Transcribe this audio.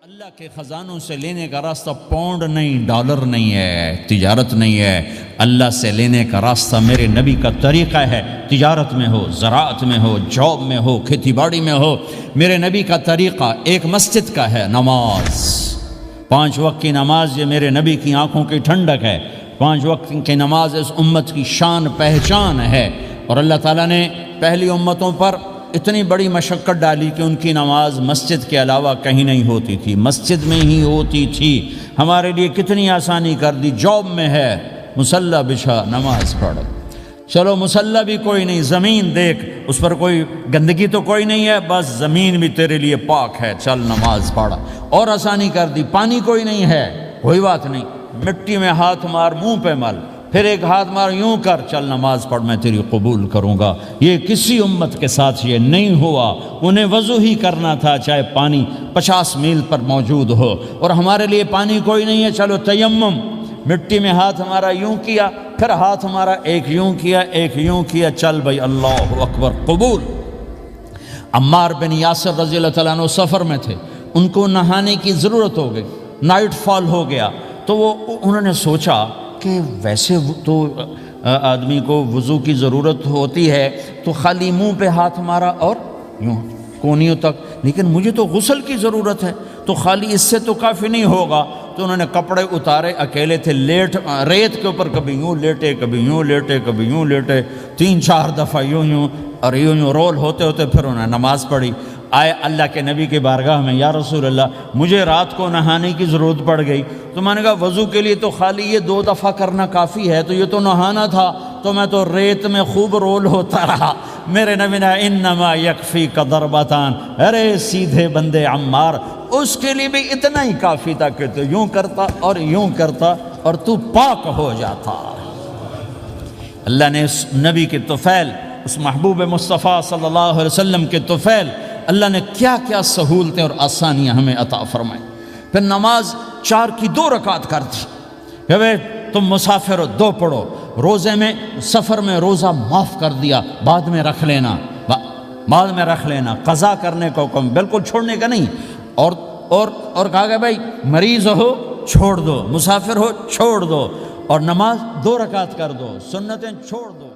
اللہ کے خزانوں سے لینے کا راستہ پاؤنڈ نہیں، ڈالر نہیں ہے، تجارت نہیں ہے۔ اللہ سے لینے کا راستہ میرے نبی کا طریقہ ہے۔ تجارت میں ہو، زراعت میں ہو، جاب میں ہو، کھیتی باڑی میں ہو، میرے نبی کا طریقہ ایک مسجد کا ہے، نماز۔ 5 وقت کی نماز یہ میرے نبی کی آنکھوں کی ٹھنڈک ہے۔ 5 وقت کی نماز اس امت کی شان پہچان ہے۔ اور اللہ تعالیٰ نے پہلی امتوں پر اتنی بڑی مشقت ڈالی کہ ان کی نماز مسجد کے علاوہ کہیں نہیں ہوتی تھی، مسجد میں ہی ہوتی تھی۔ ہمارے لیے کتنی آسانی کر دی، جاب میں ہے مصلی بچھا نماز پڑھ، چلو مصلی بھی کوئی نہیں، زمین دیکھ اس پر کوئی گندگی تو کوئی نہیں ہے، بس زمین بھی تیرے لیے پاک ہے، چل نماز پڑھ۔ اور آسانی کر دی، پانی کوئی نہیں ہے، کوئی بات نہیں، مٹی میں ہاتھ مار، منہ پہ مل، پھر ایک ہاتھ مار، یوں کر، چل نماز پڑھ، میں تیری قبول کروں گا۔ یہ کسی امت کے ساتھ یہ نہیں ہوا، انہیں وضو ہی کرنا تھا چاہے پانی 50 میل پر موجود ہو۔ اور ہمارے لیے پانی کوئی نہیں ہے، چلو تیمم، مٹی میں ہاتھ ہمارا یوں کیا، پھر ہاتھ ہمارا ایک یوں کیا، ایک یوں کیا، چل بھائی اللہ اکبر قبول۔ عمار بن یاسر رضی اللہ تعالیٰ عنہ سفر میں تھے، ان کو نہانے کی ضرورت ہو گئی، نائٹ فال ہو گیا، تو انہوں نے سوچا کہ ویسے تو آدمی کو وضو کی ضرورت ہوتی ہے تو خالی منہ پہ ہاتھ مارا اور یوں کونیوں تک، لیکن مجھے تو غسل کی ضرورت ہے، تو خالی اس سے تو کافی نہیں ہوگا۔ تو انہوں نے کپڑے اتارے، اکیلے تھے، ریت کے اوپر کبھی یوں لیٹے، کبھی یوں لیٹے، کبھی یوں لیٹے، 3-4 دفعہ یوں اور یوں رول ہوتے ہوتے پھر انہوں نے نماز پڑھی۔ آئے اللہ کے نبی کی بارگاہ میں، یا رسول اللہ مجھے رات کو نہانے کی ضرورت پڑ گئی، تو میں نے کہا وضو کے لیے تو خالی یہ 2 دفعہ کرنا کافی ہے، تو یہ تو نہانا تھا، تو میں تو ریت میں خوب رول ہوتا رہا۔ میرے نبی نے انما یکفیک ضربتان، ارے سیدھے بندے عمار، اس کے لیے بھی اتنا ہی کافی تھا کہ تو یوں کرتا اور یوں کرتا اور تو پاک ہو جاتا۔ اللہ نے اس نبی کے طفیل، اس محبوب مصطفیٰ صلی اللہ علیہ وسلم کے طفیل، اللہ نے کیا کیا سہولتیں اور آسانیاں ہمیں عطا فرمائیں۔ پھر نماز 4 کی 2 رکعت کر دی کہ بھئی تم مسافر ہو 2 پڑھو، روزے میں سفر میں روزہ معاف کر دیا، بعد میں رکھ لینا، قضا کرنے کا حکم، بالکل چھوڑنے کا نہیں۔ اور کہا کہ بھائی مریض ہو چھوڑ دو، مسافر ہو چھوڑ دو، اور نماز 2 رکعت کر دو، سنتیں چھوڑ دو۔